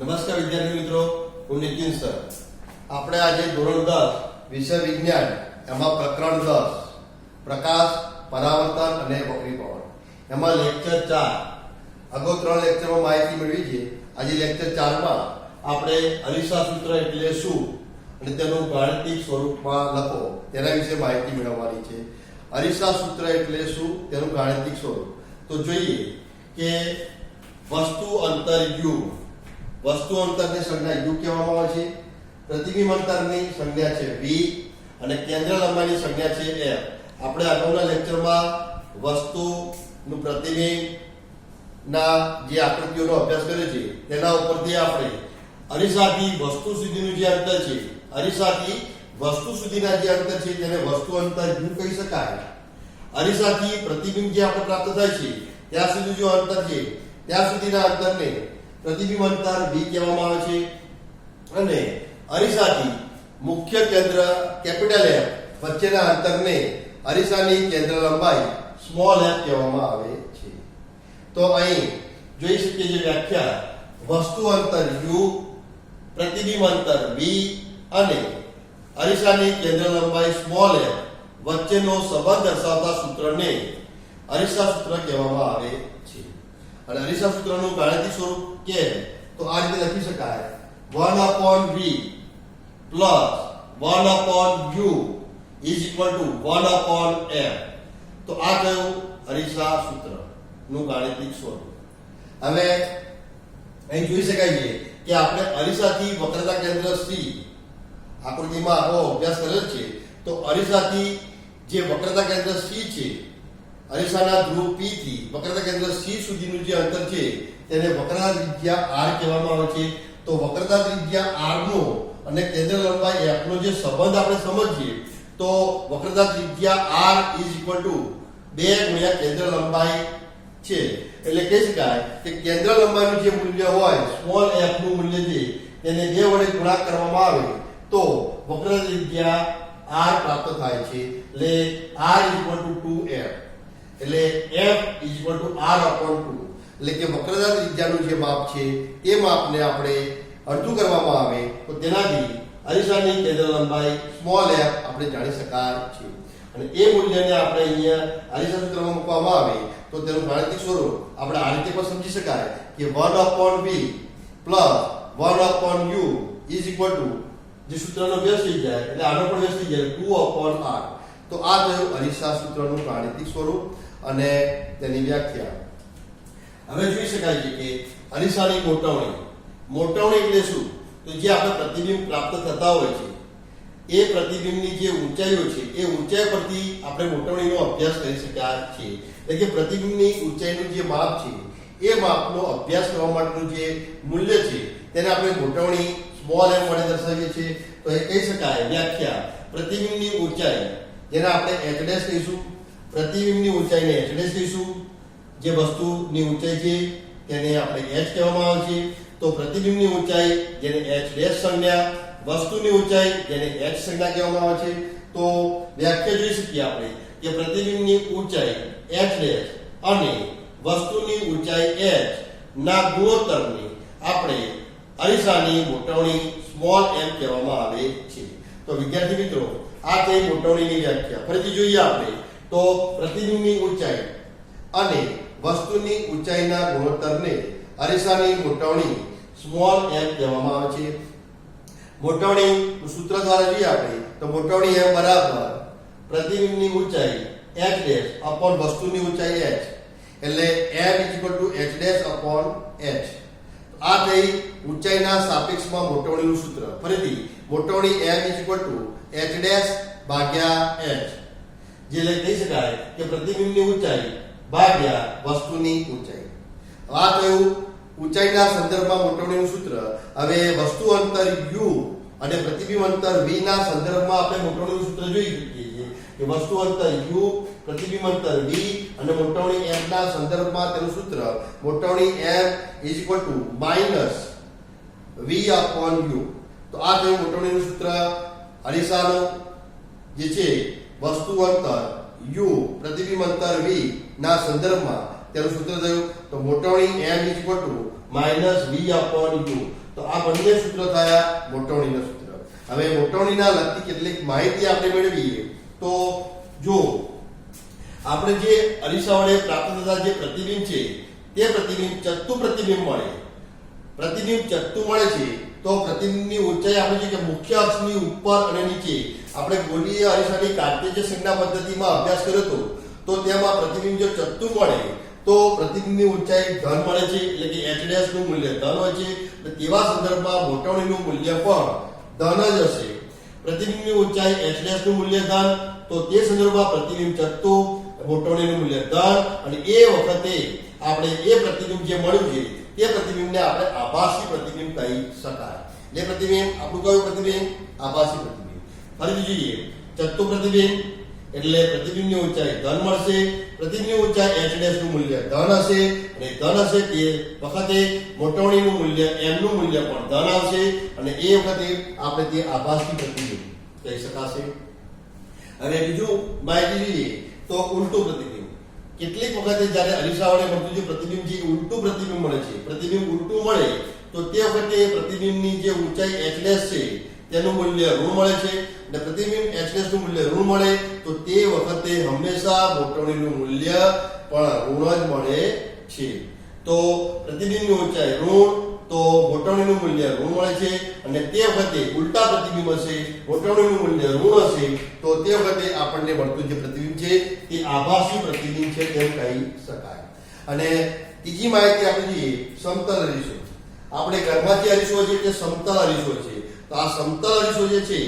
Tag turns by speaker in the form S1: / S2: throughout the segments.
S1: નમસ્કાર વિદ્યાર્થી મિત્રો, હું નિતિન સર. આપણે આજે ધોરણ 10 વિષય વિજ્ઞાન એમાં પ્રકરણ 10 પ્રકાશ, પરાવર્તન અને વક્રીભવન એમાં લેક્ચર 4 અગાઉ 3 લેક્ચરમાં માહિતી મેળવી છે. આજે લેક્ચર 4 માં આપણે અરીસા સૂત્ર એટલે શું અને તેનું ગાણિતિક સ્વરૂપમાં લખો તેના વિશે માહિતી મેળવવાની છે. અરીસા સૂત્ર એટલે શું, તેનું ગાણિતિક સ્વરૂપ. તો જોઈએ કે વસ્તુ અંતર u, વસ્તુ અંતરની સંજ્ઞા u કહેવામાં આવે છે. પ્રતિબિંબ અંતરની સંજ્ઞા છે v અને કેન્દ્ર લંબાઈની સંજ્ઞા છે f. આપણે અગાઉના લેક્ચરમાં વસ્તુનું પ્રતિબિંબ ના જે આકૃતિઓનો અભ્યાસ કર્યો છે તેના ઉપરથી આપણે અરીસાથી વસ્તુ સુધીનું જે અંતર છે, અરીસાથી વસ્તુ સુધીના જે અંતર છે તેને વસ્તુ અંતર u કહી શકાય. અરીસાથી પ્રતિબિંબ જે આપણે પ્રાપ્ત થાય છે ત્યાં સુધી જો અંતર છે ત્યાં સુધીના અંતરને પ્રતિબિંબ અંતર v કહેવામાં આવે છે. અને અરીસાથી મુખ્ય કેન્દ્ર કેપિટલ F વચ્ચેના અંતરને અરીસાની કેન્દ્ર લંબાઈ સ્મોલ f કહેવામાં આવે છે. તો અહીં જોઈ શકીએ જે વ્યાખ્યા, વસ્તુ અંતર u, પ્રતિબિંબ અંતર v અને અરીસાની કેન્દ્ર લંબાઈ સ્મોલ f વચ્ચેનો સંબંધ દર્શાવતા સૂત્રને અરીસા સૂત્ર કહેવામાં આવે છે. અને અરીસા સૂત્રનું ગાણિતિક સ્વરૂપ કે તો આ રીતે લખી શકાય: 1/v plus 1/u is equal to 1/f. તો આ થયું અરીસા સૂત્રનું ગાણિતિક સ્વરૂપ. હવે અહીં જોઈ શકાય છે કે આપણે અરીસાથી વક્રતા કેન્દ્ર C આકૃતિમાં આવો અભ્યાસ કરેલ છે. તો અરીસાથી જે વક્રતા કેન્દ્ર C છે, અરીસાના ધ્રુવ P થી વક્રતા કેન્દ્ર C સુધીનું જે અંતર છે તેને વક્રતા ત્રિજ્યા r કહેવામાં આવે છે. તો વક્રતા ત્રિજ્યા r નો અને કેન્દ્ર લંબાઈ f નો જે સંબંધ આપણે સમજીએ તો વક્રતા ત્રિજ્યા r 2 ગુણ્યા કેન્દ્ર લંબાઈ છે. એટલે કહી શકાય કે કેન્દ્ર લંબાઈનું જે મૂલ્ય હોય સ્મોલ f નું મૂલ્ય છે તેને 2 વડે ગુણાકાર કરવામાં આવે તો વક્રતા ત્રિજ્યા r પ્રાપ્ત થાય છે. એટલે r 2f એટલે f r/2. એટલે કે વક્રતા ત્રિજ્યાનું જે માપ છે તે માપને આપણે અડધું કરવામાં આવે તો તેનાથી અરીસાની કેન્દ્ર લંબાઈ સ્મોલ f આપણે જાણી શકાય છે. અને એ મૂલ્યને આપણે અહીંયા અરીસા સૂત્રમાં મૂકવામાં આવે તો તેનું ગાણિતિક સ્વરૂપ આપણે આ રીતે પણ સમજી શકાય કે 1/v plus 1/u is equal to, જે સૂત્રનો વ્યસ્ત થઈ જાય એટલે આનો પણ વ્યસ્ત થઈ જાય 2/r. તો આ થયું અરીસા સૂત્રનું ગાણિતિક સ્વરૂપ અને તેની વ્યાખ્યા. હવે જોઈ શકાય છે કે અરીસાની મોટવણી એટલે શું? તો જે આપણે પ્રતિબિંબ પ્રાપ્ત થતા હોય છે એ પ્રતિબિંબની જે ઊંચાઈઓ છે એ ઊંચાઈ પરથી આપણે મોટવણીનો અભ્યાસ કરી શક્યા છે. એટલે કે પ્રતિબિંબની ઊંચાઈનું જે માપ છે એ માપનો અભ્યાસ કરવા માટેનું જે મૂલ્ય છે તેને આપણે મોટવણી સ્મોલ m વડે દર્શાવીએ છીએ. તો એ કહી શકાય વ્યાખ્યા, પ્રતિબિંબની ઊંચાઈ જેને આપણે h' કહીશું, પ્રતિબિંબની ઊંચાઈને h' કહીશું. જે વસ્તુની ઊંચાઈ છે તેને આપણે h કહેવામાં આવે છે. તો પ્રતિબિંબની ઊંચાઈ જેને h' સંજ્ઞા, વસ્તુની ઊંચાઈ જેને h સંજ્ઞા કહેવામાં આવે છે. તો વ્યાખ્યા જોઈ શકીએ આપણે કે પ્રતિબિંબની ઊંચાઈ h' અને વસ્તુની ઊંચાઈ h ના ગુણોત્તરને આપણે અરીસાની મોટવણી સ્મોલ m કહેવામાં આવે છે. તો વિદ્યાર્થી મિત્રો, આ તે મોટવણીની વ્યાખ્યા. ફરીથી જોઈએ આપણે તો પ્રતિબિંબની ઊંચાઈ અને વસ્તુની ઊંચાઈના ગુણોત્તરને અરીસાની મોટવણી સ્મોલ m કહેવામાં આવે છે. મોટવણી સૂત્ર દ્વારા જોઈએ આપણે તો મોટવણી m બરાબર પ્રતિબિંબની ઊંચાઈ h' વસ્તુની ઊંચાઈ h. એટલે m h'/h. આ થઈ ઊંચાઈના સાપેક્ષમાં મોટવણીનું સૂત્ર. ફરીથી મોટવણી m h'/h, જે કહી શકાય કે પ્રતિબિંબની ઊંચાઈ ભાગ્યા વસ્તુની ઊંચાઈ. આ થયું ઊંચાઈના સંદર્ભમાં મોટવણીનું સૂત્ર. હવે વસ્તુ અંતર u અને પ્રતિબિંબ અંતર v ના સંદર્ભમાં આપણે મોટવણીનું સૂત્ર જોઈ શકીએ છીએ કે વસ્તુ અંતર u, પ્રતિબિંબ અંતર v અને મોટવણી m ના સંદર્ભમાં તેનું સૂત્ર મોટવણી m - v/u. તો આ થયું મોટવણીનું સૂત્ર. અરીસાનું જે છે વસ્તુ અંતર u, પ્રતિબિંબ અંતર v ના સંદર્ભમાં તેનું સૂત્ર થયું તો મોટવણી m -v/u. તો આ બંને સૂત્ર થયા મોટવણીના સૂત્ર. હવે મોટવણીના લગતી કેટલીક માહિતી આપણે મેળવીએ. તો જો આપણે જે અરીસા વડે પ્રાપ્ત થતા જે પ્રતિબિંબ છે તે પ્રતિબિંબ ચત્તુ પ્રતિબિંબ મળે. પ્રતિબિંબ ચત્તુ મળે છે તો પ્રતિબિંબની ઊંચાઈ આપણે જે કે મુખ્ય અક્ષની ઉપર અને નીચે આપણે ગોળીય અરીસાની કાર્ટેજ સંજ્ઞા પદ્ધતિમાં અભ્યાસ કર્યો હતો. તો તેમાં પ્રતિબિંબ જો ચત્તુ મળે તો પ્રતિબિંબની ઊંચાઈ ધન મળે છે, એટલે કે h' નું મૂલ્ય ધન હોય છે. તેવા સંદર્ભમાં મોટવણીનું મૂલ્ય પણ ધન જ હશે. પ્રતિબિંબની ઊંચાઈ h' નું મૂલ્ય ધન, તો તે સંદર્ભમાં પ્રતિબિંબ ચત્તુ, મોટવણીનું મૂલ્ય ધન, અને એ વખતે આપણે એ પ્રતિબિંબ જે મળ્યું છે તે પ્રતિબિંબને આપણે આભાસી પ્રતિબિંબ કહી શકાય. એ પ્રતિબિંબ આપણું કયું પ્રતિબિંબ? આભાસી પ્રતિબિંબ. ફરીથી જોઈએ, ચત્તુ પ્રતિબિંબ એટલે પ્રતિબિંબની ઊંચાઈ ધન મળશે, પ્રતિબિંબની ઊંચાઈ h' નું મૂલ્ય ધન હશે, અને ધન હશે તે વખતે મોટવણીનું મૂલ્ય m નું મૂલ્ય પણ ધન આવશે, અને એ વખતે આપણે તે આભાસી પ્રતિબિંબ કહી શકાશે. હવે બીજું માહિતી જોઈએ તો ઉલટું પ્રતિબિંબ. કેટલીક વખતે જ્યારે અરીસા વડે મળતું જે પ્રતિબિંબ છે ઉલટું પ્રતિબિંબ મળે છે. પ્રતિબિંબ ઉલટું મળે તો તે વખતે પ્રતિબિંબની જે ઊંચાઈ h' છે તેનું મૂલ્ય ઋણ મળે છે, અને પ્રતિબિંબ h' નું મૂલ્ય ઋણ મળે તો તે વખતે હંમેશા મોટવણીનું મૂલ્ય પણ ઋણ જ મળે છે. તો પ્રતિબિંબની ઊંચાઈ ઋણ તો મોટવણીનું મૂલ્ય ઋણ મળે છે, અને તે વખતે ઉલટા પ્રતિબિંબ હશે, મોટવણીનું મૂલ્ય ઋણ હશે, તો તે વખતે આપણને મળતું જે પ્રતિબિંબ છે તે આભાસી પ્રતિબિંબ છે તેમ કહી શકાય. અને ત્રીજી માહિતી આપણે જોઈએ સમતલ અરીસો. આપણે ઘરમાં જે અરીસો છે તે સમતલ અરીસો છે. તો આ સમતલ અરીસો જે છે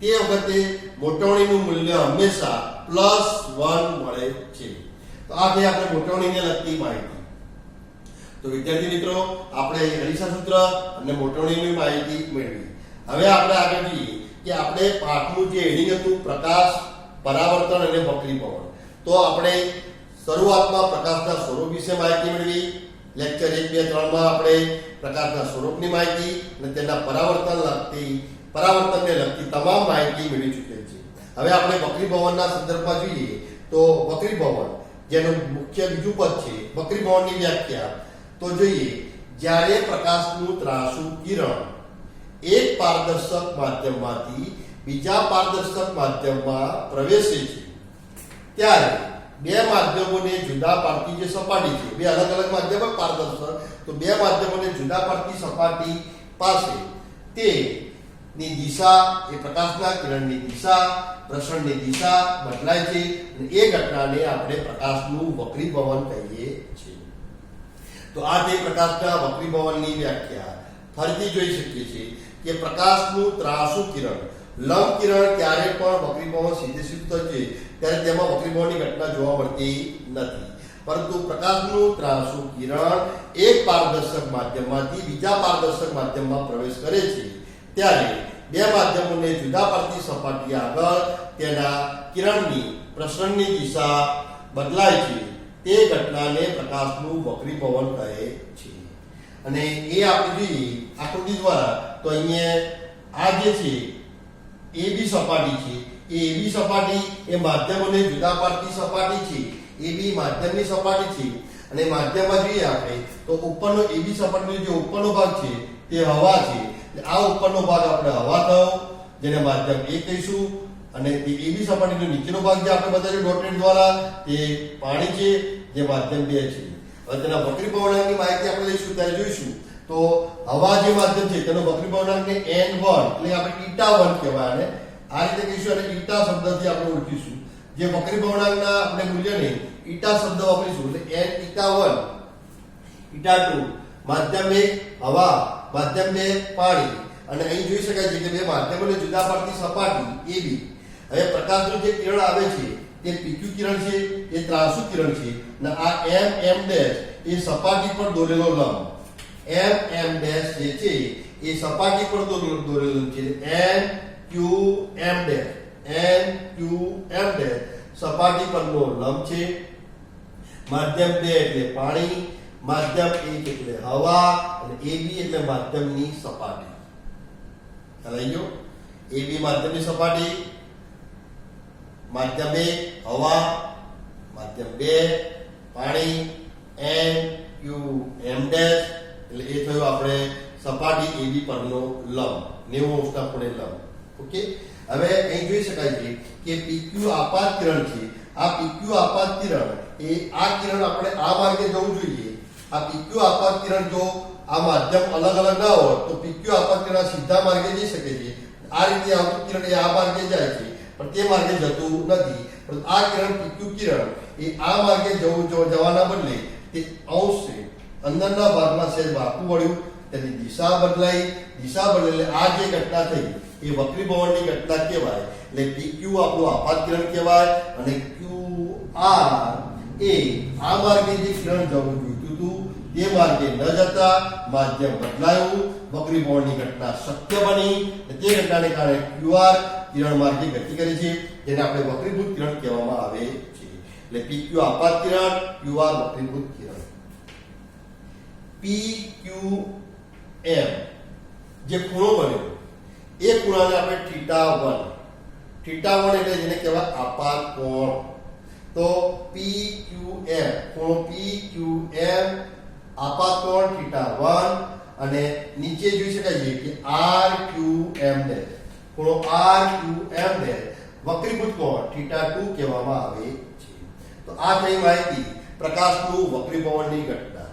S1: તે વખતે મોટવણીનું મૂલ્ય હંમેશા +1 મળે છે. તો આ થઈ આપણે મોટવણીને લગતી માહિતી. તો વિદ્યાર્થી મિત્રો, આપણે અરીસા સૂત્ર અને મોટવણીની માહિતી મેળવી. હવે આપણે આગળ જોઈએ કે આપણે પાઠનું જે હેડિંગ હતું પ્રકાશ, પરાવર્તન અને વક્રીભવન. તો આપણે શરૂઆતમાં પ્રકાશના સ્વરૂપ વિશે માહિતી મેળવી. લેક્ચર 1, 2, 3 માં આપણે પ્રકાશના સ્વરૂપની માહિતી અને તેના પરાવર્તનને લગતી તમામ માહિતી મેળવી ચૂકેલ છે. હવે આપણે વક્રીભવનના સંદર્ભમાં જોઈએ તો વક્રીભવન જેનું મુખ્ય બીજું પદ છે વક્રીભવનની વ્યાખ્યા. તો જોઈએ, જ્યારે પ્રકાશનું ત્રાંસુ કિરણ એક પારદર્શક માધ્યમમાંથી બીજા પારદર્શક માધ્યમમાં પ્રવેશે છે ત્યારે બે માધ્યમોને જુદા પાડતી જે સપાટી છે, બે અલગ અલગ માધ્યમો પારદર્શક, તો બે માધ્યમોને જુદા પાડતી સપાટી પાસે તેની દિશા, એ પ્રકાશના કિરણની દિશા, પ્રસરણની દિશા બદલાય છે, અને એ ઘટનાને આપણે પ્રકાશનું વક્રીભવન કહીએ છીએ. તો આ તે પ્રકાશના વક્રીભવનની વ્યાખ્યા. ફરીથી જોઈ શકીએ છીએ કે પ્રકાશનું ત્રાંસુ કિરણ, લંબ કિરણ ક્યારે પણ વક્રીભવન સીધે સીધું થશે ત્યારે તેમાં વક્રીભવનની ઘટના જોવા મળતી નથી. પરંતુ પ્રકાશનું ત્રાંસુ કિરણ એક પારદર્શક માધ્યમમાંથી બીજા પારદર્શક માધ્યમમાં પ્રવેશ કરે છે ત્યારે બે માધ્યમોને જુદા પાડતી સપાટી આગળ તેના કિરણની પ્રસરણની દિશા બદલાય છે. તે ઘટનાને પ્રકાશનું વક્રીભવન કહે છે. અને એ આપણે જોઈએ આકૃતિ દ્વારા, તો અહીંયા આ જે છે AB સપાટી છે, એ AB સપાટી એ માધ્યમોને જુદા પાડતી સપાટી છે. AB માધ્યમની સપાટી છે, અને માધ્યમમાં જોઈએ આપણે તો ઉપરનો AB સપાટીનો જે ઉપરનો ભાગ છે તે હવા છે. આ ઉપરનો ભાગ આપણે હવા થયો જેને માધ્યમ A કહીશું, અને તે AB સપાટીનો નીચેનો ભાગ જે આપણે બતાવ્યો ડોટેડ દ્વારા તે પાણી છે જે માધ્યમ 2 છે. હવે તેના વક્રીભવનાંકની માહિતી આપણે લઈશું ત્યારે જોઈશું. તો હવા જે માધ્યમ છે તેનો વક્રીભવનાંકને n1 એટલે આપણે η1 કહેવાય, અને આ રીતે કહીશું અને η શબ્દથી આપણે ઓળખીશું. જે વક્રીભવનાંકના આપણે મૂલ્યને η શબ્દ વાપરીશું એટલે n η1 η2 માધ્યમ 1 હવા, માધ્યમ 2 પાણી. અને અહીં જોઈ શકાય છે કે બે માધ્યમોને જુદા પાડતી સપાટી AB. હવે પ્રકાશનું જે કિરણ આવે છે તે PQ કિરણ છે, એ ત્રાંસુ કિરણ છે, અને આ m એ સપાટી પર દોરેલો લંબ m જે છે એ સપાટી પર દોરેલો છે. n q m સપાટી પરનો લંબ છે. માધ્યમ 2 એટલે પાણી, માધ્યમ 1 એટલે હવા, અને AB એટલે માધ્યમની સપાટી. ખ્યાલ આવી ગયો? AB માધ્યમની સપાટી, માધ્યમ 1 હવા, માધ્યમ 2 પાણી, n q m એટલે એ થયું આપણે સપાટી AB પરનો લંબ 90 અંશના ખૂણે લંબ. ઓકે, હવે અહીં જોઈ શકાય છે કે PQ આપાત કિરણ છે. આ PQ આપાત કિરણ એ આ કિરણ આપણે આ માર્ગે જવું જોઈએ. આ PQ આપાત કિરણ જો આ માધ્યમ અલગ અલગ ના હોય તો PQ આપાત કિરણ સીધા માર્ગે જઈ શકે છે. આ રીતે આવતું કિરણ એ આ માર્ગે જાય છે, પણ તે માર્ગે જતું નથી. પણ આ કિરણ PQ કિરણ એ આ માર્ગે જવાના બદલે તે અંશે અંદરના ભાગમાં સહેજ વાંકું વળ્યું, તેની દિશા બદલાઈ. દિશા બદલે આ જે ઘટના થઈ એ વક્રીભવનની ઘટના કહેવાય. એટલે PQ આપણું આપાત કિરણ કહેવાય અને QR એ આ માર્ગે જે કિરણ જવું જોઈતું હતું તે માર્ગે ન જતા માધ્યમ બદલાયું, વક્રીભવનની ઘટના શક્ય બની. તે ઘટનાને કારણે QR કિરણ માર્ગે ગતિ કરી છે, જેને આપણે વક્રીભૂત કિરણ કહેવામાં આવે છે. એટલે PQ આપાત કિરણ, QR વક્રીભૂત કિરણ. PQM જે ખૂણો બન્યો એ ખૂણાને આપણે θ1 એટલે જેને કહેવાય આપાત કોણ. તો PQM ખૂણો PQM આપાત કોણ θ1 અને નીચે જોઈ શકાય છે કે RQM ખૂણો RQM વક્રીભૂત કોણ θ2 કહેવામાં આવે છે. તો આ થઈ માહિતી પ્રકાશનું વક્રીભવનની ઘટના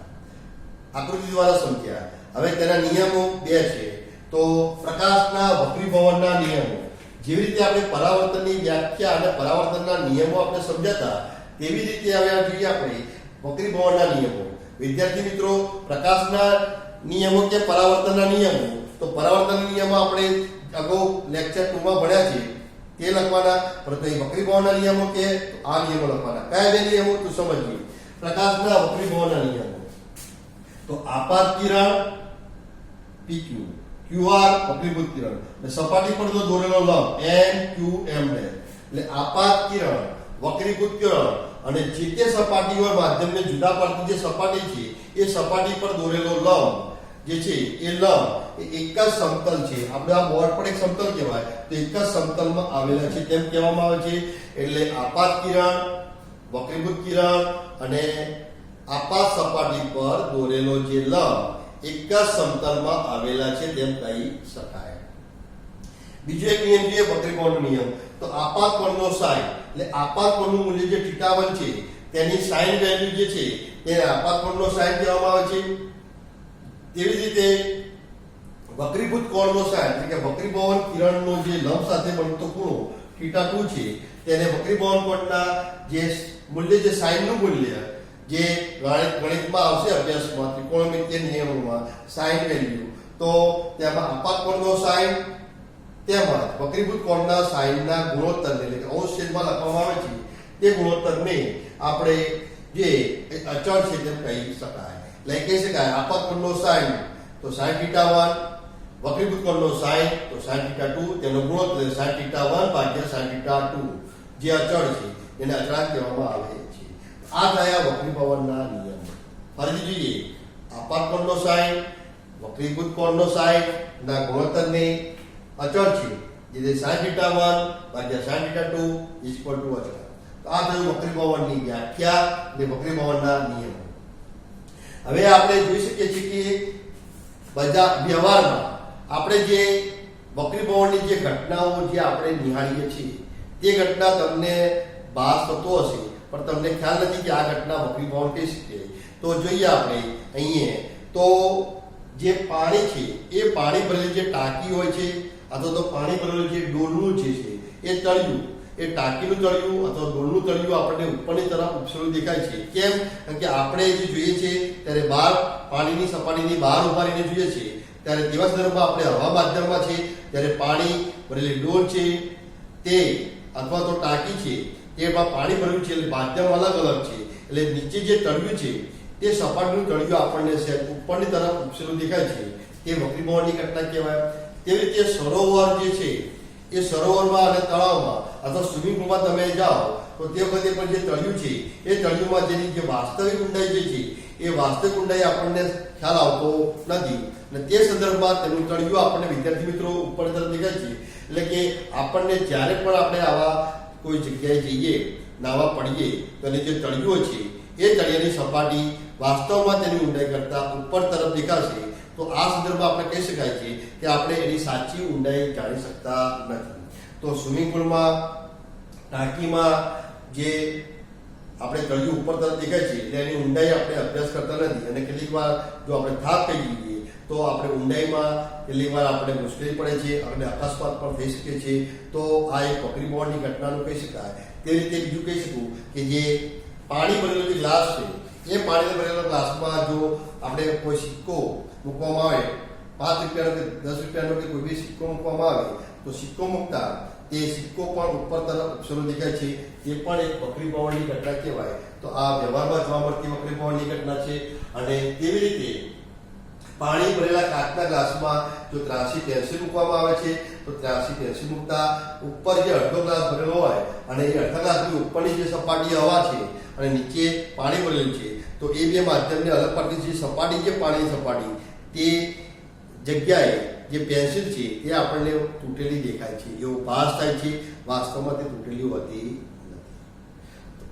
S1: આકૃતિ દ્વારા સમજ્યા. હવે તેના નિયમો બે છે. તો પ્રકાશના વક્રીભવનના નિયમો, જેવી રીતે આપણે પરાવર્તનની વ્યાખ્યા અને પરાવર્તનના નિયમો આપણે સમજાતા, તેવી રીતે હવે જોઈએ આપણે વક્રીભવનના નિયમો. વિદ્યાર્થી મિત્રો, પ્રકાશના નિયમો કે પરાવર્તનના નિયમો, તો પરાવર્તનના નિયમો આપણે અગાઉ લેક્ચર 2 માં ભણ્યા છે તે લખવાના, પરંતુ અહીં વક્રીભવનના નિયમો કે આ નિયમો લખવાના. કયા બે નિયમો તો સમજીએ. પ્રકાશના વક્રીભવનના નિયમો, તો આપાત કિરણ PQ, QR વક્રીભૂત કિરણ અને સપાટી પર દોરેલો લંબ NQM એટલે આપાત કિરણ, વક્રીભૂત કિરણ અને જે તે સપાટીઓ માધ્યમને જુદા પાડતી જે સપાટી છે એ સપાટી પર દોરેલો લંબ જે છે એ લંબ એ એક જ સમતલ છે. આપણે આ બોર્ડ પર એક સમતલ કહેવાય, તો એક જ સમતલમાં આવેલા છે તેમ કહેવામાં આવે છે. એટલે આપાત કિરણ, વક્રીભૂત કિરણ અને આપાત સપાટી પર દોરેલો જે લંબ એક જ સમતલમાં આવેલા છે તેમ કહી શકાય. બીજો એક નિયમ છે વક્રીભવનનો નિયમ. તો આપાત કોણનો સાઇન, એટલે આપાત કોણનું મૂલ્ય જે θ1 છે તેની સાઇન વેલ્યુ જે છે તેને આપાત કોણનો સાઇન કહેવામાં આવે છે. તેવી રીતે વક્રીભૂત કોણનો સાઇન એટલે કે વક્રીભવન કિરણનો જે લંબ સાથે બનતો ખૂણો θ2 છે તેને વક્રીભવન કોણના જે મૂલ્ય જે સાઇનનું મૂલ્ય જે ગણિતમાં આવશે અભ્યાસમાં ત્રિકોણમિતિય નિયમોમાં સાઇન વેલ્યુ, તો તેમાં આપાત કોણનો સાઇન તેમજ વક્રીભૂત કોણના સાઇનના ગુણોત્તરને એટલે કે અંશ છેદમાં લખવામાં આવે છે તે ગુણોત્તરને આપણે જે અચળ છે તેમ કહી શકાય. એટલે કહી શકાય આપાત કોણનો સાઇન તો sin θ1, વક્રીભૂત કોણનો સાઇન તો sin θ2, તેનો ગુણોત્તર sin θ1 ભાગ્યા sin θ2 જે અચળ છે એને અચળાંક કહેવામાં આવે છે. આ થયા વક્રીભવનના નિયમો. ફરીથી જોઈએ, આપાત કોણનો સાઇન, વક્રીભૂત કોણનો સાઇન ના ગુણોત્તરને અચળ છે જે sin θ1 ભાગ્યા sin θ2 અચળ. તો આ થયું વક્રીભવનની વ્યાખ્યા અને વક્રીભવનના નિયમો. હવે આપણે જોઈ શકીએ છીએ કે બધા વ્યવહારમાં આપણે જે વક્રીભવનની જે ઘટનાઓ જે આપણે નિહાળીએ છીએ તે ઘટના તમને ભાસ થતો હશે, પણ તમને ખ્યાલ નથી કે આ ઘટના વક્રીભવન કહી શકીએ. તો જોઈએ આપણે અહીંયા, તો જે પાણી છે એ પાણી ભરેલી જે ટાંકી હોય છે અથવા તો પાણી ભરેલું જે ડોલનું છે એ તળિયું, એ ટાંકીનું તળિયું અથવા ડોલનું તળિયું આપણને ઉપરની તરફ ઉપસેલું દેખાય છે. કેમ? કારણ કે આપણે જે જોઈએ છે ત્યારે બહાર પાણીની સપાટીની બહાર ઉભા રહીને જોઈએ છે, ત્યારે તેવા સંદર્ભમાં આપણે હવા માધ્યમમાં છે ત્યારે પાણી ભરેલી ડોલ છે તે અથવા તો ટાંકી છે તેમાં પાણી ભરેલું છે એટલે માધ્યમ અલગ અલગ છે. એટલે નીચે જે તળિયું છે તે સપાટીનું તળિયું આપણને ઉપરની તરફ ઉપસેલું દેખાય છે, તે વક્રીભવનની ઘટના કહેવાય. તેવી રીતે સરોવર જે છે એ સરોવરમાં અને તળાવમાં અથવા સ્વિમિંગ પુલમાં તમે જાઓ તો તે વખતે પણ જે તળિયું છે એ તળિયુંમાં જેની જે વાસ્તવિક ઊંડાઈ જે છે એ વાસ્તવિક ઊંડાઈ આપણને ખ્યાલ આવતો નથી અને તે સંદર્ભમાં તેનું તળિયું આપણને વિદ્યાર્થી મિત્રો ઉપર તરફ દેખાય છે. એટલે કે આપણને જ્યારે પણ આપણે આવા કોઈ જગ્યાએ જઈએ, નાવા પડીએ તો એની જે તળિયું છે એ તળિયાની સપાટી વાસ્તવમાં તેની ઊંડાઈ કરતાં ઉપર તરફ દેખાશે, તો આ સંદર્ભમાં આપણે કહી શકાય છે કે આપણે એની સાચી ઊંડાઈ જાણી શકતા નથી. તો સ્વિમિંગ પુલમાં, ટાંકીમાં જે આપણે તળિયું ઉપર તરફ દેખાય છે એટલે એની ઊંડાઈ આપણે અભ્યાસ કરતા નથી, અને કેટલીક વાર જો આપણે થાક કહી દઈએ તો આપણે ઊંડાઈમાં કેટલીક વાર આપણે મુશ્કેલી પડે છે અને અકસ્માત પણ થઈ શકે છે. તો આ એક પકડી પવનની ઘટનાનું કહી શકાય. તે રીતે બીજું કહી શકું કે જે પાણી ભરેલો જે ગ્લાસ છે, એ પાણી ભરેલા ગ્લાસમાં જો આપણે કોઈ સિક્કો મૂકવામાં આવે, 5 રૂપિયાનો કે 10 રૂપિયાનો કે કોઈ બી સિક્કો મૂકવામાં આવે, તો સિક્કો મૂકતા તે સિક્કો પણ ઉપર તરફ ઉપસરો દેખાય છે, એ પણ એક વક્રી પવનની ઘટના કહેવાય. તો આ વ્યવહારમાં જોવા મળતી વક્રી પવનની ઘટના છે. અને તેવી રીતે પાણી ભરેલા કાચના ગ્લાસમાં જો ત્રાસી પેન્સિલ મૂકવામાં આવે છે, તો ત્રાસી પેન્સિલ મૂકતા ઉપર જે અડધો ગ્લાસ ભરેલો હોય અને એ અડધા ગ્લાસની ઉપરની જે સપાટી હવા છે અને નીચે પાણી ભરેલું છે, તો એ બે માધ્યમને અલગ પાડતી જે સપાટી છે, પાણીની સપાટી, તે જગ્યાએ જે પેન્સિલ છે એ આપણને તૂટેલી દેખાય છે, એવો ભાસ થાય છે. વાસ્તવમાં તે તૂટેલી હોતી નથી.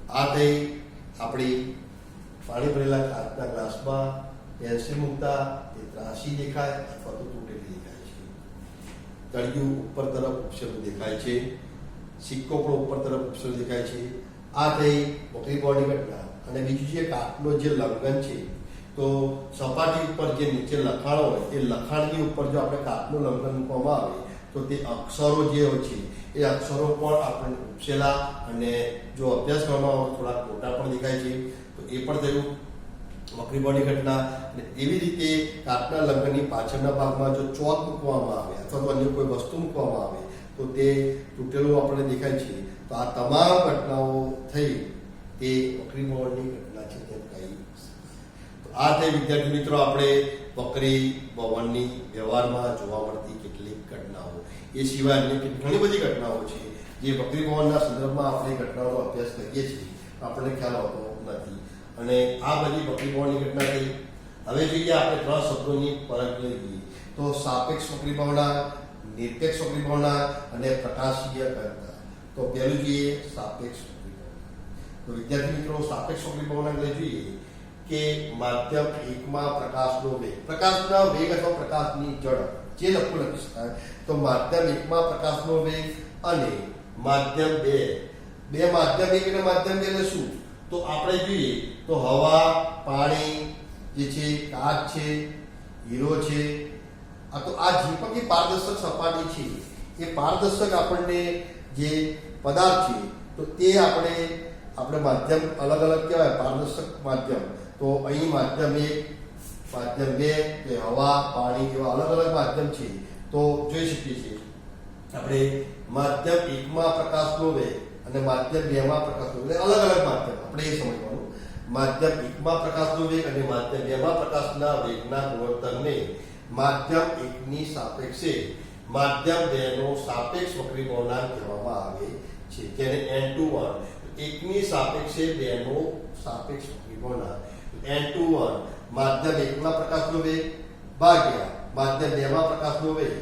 S1: આ થઈ આપણી પાણી ભરેલા કાચના ગ્લાસમાં પેન્સિલ મૂકતા તે ત્રાસી દેખાય અથવા તો તૂટેલી દેખાય છે. તળિયું ઉપર તરફ ઉપસેલું દેખાય છે, સિક્કો પણ ઉપર તરફ ઉપસેલો દેખાય છે. આ થઈ વક્રી પવનની ઘટના. અને બીજું છે કાચનો જે લંઘન છે, તો સપાટી ઉપર જે નીચે લખાણ હોય એ લખાણની ઉપર જો આપણે કાચનું લંઘન મૂકવામાં આવે તો તે અક્ષરો જે હોય છે એ અક્ષરો પણ આપણને ઉપસેલા અને જો અભ્યાસ કરવામાં આવે થોડા મોટા પણ દેખાય છે. તો એ પણ થયું વક્રી પવનની ઘટના. અને એવી રીતે કાચના લંઘનની પાછળના ભાગમાં જો ચોક મૂકવામાં આવે અથવા તો અન્ય કોઈ વસ્તુ મૂકવામાં આવે તો તે તૂટેલું આપણને દેખાય છે. તો આ તમામ ઘટનાઓ થઈ તે વક્રી પવનની ઘટના છે તેમ કહી. આ તે વિદ્યાર્થી મિત્રો આપણે વક્રી પવનની વ્યવહારમાં જોવા મળતી કેટલીક ઘટનાઓ. એ સિવાય અન્ય ઘણી બધી ઘટનાઓ છે જે વક્રી પવનના સંદર્ભમાં આપણે ઘટનાઓનો અભ્યાસ કરીએ છીએ, આપણને ખ્યાલ આવતો નથી. અને આ બધી વક્રી પવનની ઘટના થઈ. હવે જોઈએ આપણે 3 શબ્દોની ફરક લઈએ. તો સાપેક્ષ વક્રી પવના, નિરપેક્ષ વક્રી પવના અને પ્રકાશીય ઘનતા. તો પહેલું જોઈએ સાપેક્ષ વક્રી પવન. તો વિદ્યાર્થી મિત્રો સાપેક્ષ વક્રી પવન એટલે જોઈએ કે માધ્યમ 1માં પ્રકાશનો વેગ, પ્રકાશના વેગ અથવા પ્રકાશની ઝડપ જે લખી શકાય. તો માધ્યમ 1માં પ્રકાશનો વેગ અને માધ્યમ 2, માધ્યમ 1 અને માધ્યમ 2 એટલે શું? તો આપણે જોઈએ તો હવા, પાણી જે છે, કાચ છે, હીરો છે, તો આ જે પણ પારદર્શક સપાટી છે એ પારદર્શક આપણને જે પદાર્થ છે તો તે આપણે માધ્યમ અલગ અલગ કહેવાય, પારદર્શક માધ્યમ. તો અહીં માધ્યમ 1, માધ્યમ 2 કે હવા, પાણી એવા અલગ અલગ માધ્યમ છે. તો જોઈ શકીએ છીએ આપણે માધ્યમ 1માં પ્રકાશનો વેગ અને માધ્યમ 2માં પ્રકાશનો વેગ, અલગ અલગ માધ્યમ આપણે એ સમજવાનું. માધ્યમ 1માં પ્રકાશનો વેગ અને માધ્યમ 2માં પ્રકાશના વેગના ગુણોત્તરને માધ્યમ 1ની સાપેક્ષે માધ્યમ 2નો સાપેક્ષ વક્રી પવનાંક કહેવામાં આવે છે, જેને N21. 1ની સાપેક્ષે 2નો સાપેક્ષ વક્રી પવનાંક N21 માધ્યમ 1માં પ્રકાશનો વેગ ભાગ્યા માધ્યમ 2માં પ્રકાશનો વેગ.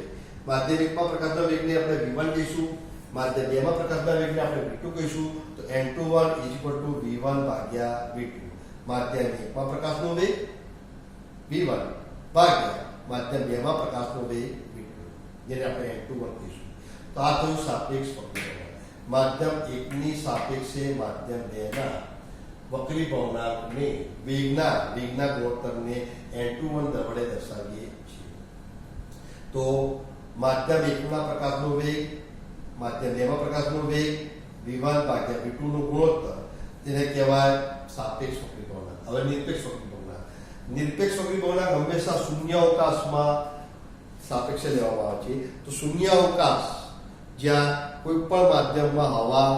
S1: માધ્યમ 1માં પ્રકાશના વેગને આપણે v1 કહીશું, માધ્યમ 2માં પ્રકાશના વેગને આપણે v2 કહીશું. તો N21 v1 ભાગ્યા v2. માધ્યમ 1માં પ્રકાશનો વેગ v1 ભાગ્યા માધ્યમ 2માં પ્રકાશનો વેગ v2, જેને આપણે N21 કહીશું. તો આ થયું સાપેક્ષ વક્રી પવન. માધ્યમ 1ની સાપેક્ષે માધ્યમ 2ના વક્રી પવનાંકને વેગના ગુણોત્તરને N21 વડે દર્શાવીએ છીએ. તો માધ્યમ 1માં પ્રકાશનો વેગ, માધ્યમ 2માં પ્રકાશનો વેગ v1 ભાગ્યા v2 નો ગુણોત્તર, તેને કહેવાય સાપેક્ષ વક્રી પવનાંક. હવે નિરપેક્ષ વક્રી પવનાંક. નિરપેક્ષ વક્રી પવનાંક હંમેશા શૂન્ય અવકાશમાં સાપેક્ષે લેવામાં આવે છે. તો શૂન્ય અવકાશ જ્યાં કોઈ પણ માધ્યમમાં હવા,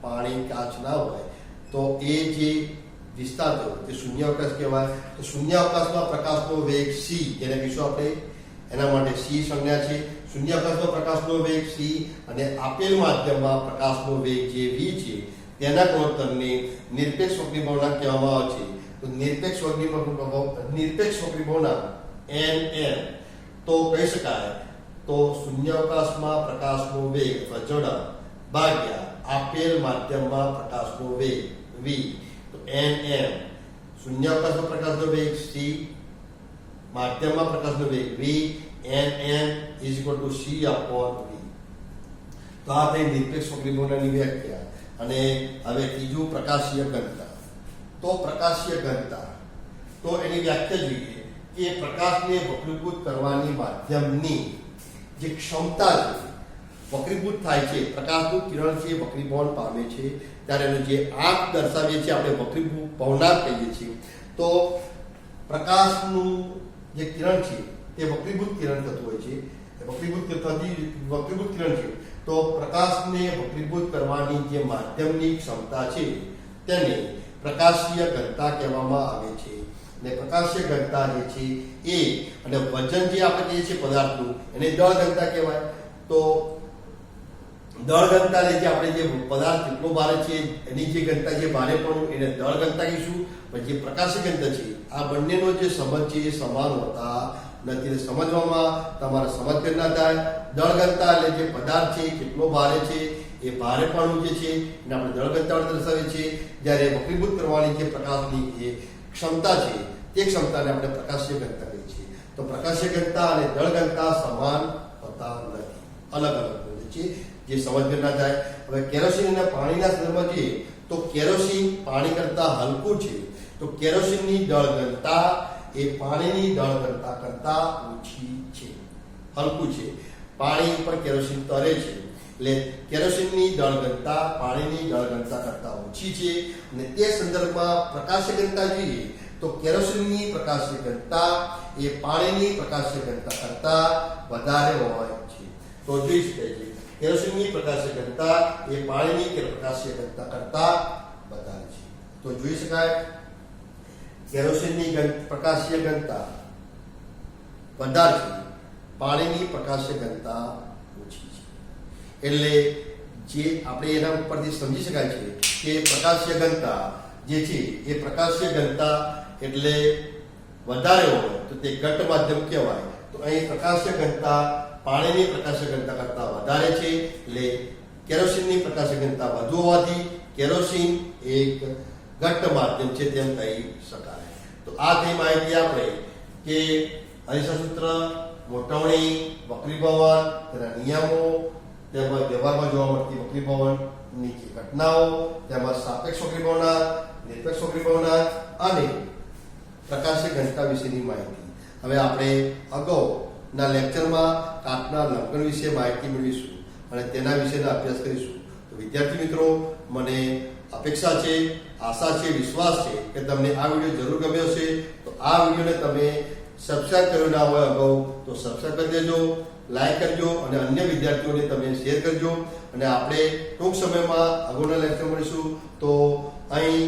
S1: પાણી, કાચ ના હોય તો એ જે વિસ્તાર થયો તે શૂન્ય અવકાશ કહેવાય. તો શૂન્ય અવકાશમાં પ્રકાશનો વેગ c, જેને કહીશું આપણે, એના માટે c સંજ્ઞા છે. શૂન્ય અવકાશમાં પ્રકાશનો વેગ c અને આપેલ માધ્યમમાં પ્રકાશનો વેગ જે v છે તેના ગુણોત્તરને નિરપેક્ષ વક્રી પવનાંક કહેવામાં આવે છે. તો નિરપેક્ષ વક્રી પવનાંક Nm તો કહી શકાય તો શૂન્ય અવકાશમાં પ્રકાશનો વેગ અથવા ઝડપ ભાગ્યા આપેલ માધ્યમમાં પ્રકાશનો વેગ v. તો Nm શૂન્યાવકાશમાં પ્રકાશનો વેગ c, માધ્યમમાં પ્રકાશનો વેગ v, n = c/v. તો આ થઈ નિરપેક્ષ વક્રીભવનની વ્યાખ્યા. અને હવે ત્રીજું પ્રકાશીય ઘનતા. તો પ્રકાશીય ઘનતા તો એની વ્યાખ્યા જોઈએ કે પ્રકાશને વક્રીભૂત કરવાની માધ્યમની જે ક્ષમતા છે, વક્રીભૂત થાય છે, પ્રકાશનું કિરણ છે વક્રીભવન પામે છે ત્યારે એનો જે આંક દર્શાવીએ છીએ આપણે વક્રીભવનાંક કહીએ છીએ. તો પ્રકાશનું જે કિરણ છે તે વક્રીભૂત કિરણ થતું હોય છે. વક્રીભૂત કિરણ છે તો પ્રકાશને વક્રીભૂત કરવાની જે માધ્યમની ક્ષમતા છે તેને પ્રકાશીય ઘનતા કહેવામાં આવે છે. ને પ્રકાશીય ઘનતા જે છે એ અને વજન જે આપણે કહીએ છીએ પદાર્થનું એને દળ ઘનતા કહેવાય. તો દળ ઘનતા જે આપણે જે પદાર્થ કેટલો ભારે છે એની જે ઘનતા જે ભારેપણું એને દળ ઘનતા કહીશું. પણ જે પ્રકાશીય ઘનતા છે આ બંનેનો જે સંબંધ છે એ સમાન હોતા નથી. સમજવામાં તમારે સમજ ના થાય. દળ ઘનતા એટલે જે પદાર્થ છે કેટલો ભારે છે એ ભારેપણું જે છે એને આપણે દળ ઘનતા વડે દર્શાવીએ છીએ. જ્યારે વક્રીભૂત કરવાની જે પ્રકાશની જે ક્ષમતા છે તે ક્ષમતાને આપણે પ્રકાશીય ઘનતા કહીએ છીએ. તો પ્રકાશીય ઘનતા અને દળ ઘનતા સમાન હોતા નથી, અલગ અલગ હોય છે, જે સમજ ના થાય. હવે કેરોસીન અને પાણીના સંદર્ભમાં જોઈએ તો કેરોસીન પાણી કરતા હલકું છે. તો કેરોસીનની દળ ઘનતા એ પાણીની દળ ઘનતા કરતા ઓછી છે, હલકું છે. પાણી ઉપર કેરોસીન તરે છે એટલે કેરોસીનની દળ ઘનતા પાણીની દળ ઘનતા કરતા ઓછી છે. અને તે સંદર્ભમાં પ્રકાશીય ઘનતા જોઈએ તો કેરોસીનની પ્રકાશીય ઘનતા એ પાણીની પ્રકાશીય ઘનતા કરતા વધારે હોય છે. તો જોઈ શકાય છે કેરોસીનની પ્રકાશીય ઘનતા એ પાણીની પ્રકાશીય ઘનતા કરતા વધારે છે. તો જોઈ શકાય કેરોસીનની પ્રકાશીય ઘનતા વધારે છે, પાણીની પ્રકાશીય ઘનતા ઓછી છે. એટલે જે આપણે એના ઉપરથી સમજી શકાય છે કે પ્રકાશીય ઘનતા જે છે એ પ્રકાશીય ઘનતા એટલે વધારે હોય તો તે ઘટ્ટ માધ્યમ કહેવાય. તો અહીં પ્રકાશીય ઘનતા પાણીની પ્રકાશીય ઘનતા કરતા વધારે છે એટલે કેરોસીનની પ્રકાશીય ઘનતા વધુ હોવાથી કેરોસીન એક ઘટ્ટ માધ્યમ છે તેમ કહી શકાય. તો આ થઈ માહિતી આપણે કે અરીસા સૂત્ર, મોટવણી, વક્રીભવન, તેના નિયમો, તેમજ વ્યવહારમાં જોવા મળતી વક્રીભવનની જે ઘટનાઓ, તેમજ સાપેક્ષ વક્રીભવનાંક, નિરપેક્ષ વક્રીભવનાંક અને પ્રકાશીય ઘનતા વિશેની માહિતી. હવે આપણે અગાઉના લેક્ચરમાં કાટના લંકન વિશે માહિતી મેળવીશું અને તેના વિશેનો અભ્યાસ કરીશું. તો વિદ્યાર્થી મિત્રો, મને અપેક્ષા છે, આશા છે, વિશ્વાસ છે કે તમને આ વિડીયો જરૂર ગમ્યો છે. તો આ વિડીયોને તમે સબસ્ક્રાઇબ કર્યો ના હોય અગાઉ તો સબસ્ક્રાઇબ કરી દેજો, લાઈક કરજો અને અન્ય વિદ્યાર્થીઓને તમે શેર કરજો. અને આપણે ટૂંક સમયમાં અગાઉના લેક્ચર મળીશું. તો અહીં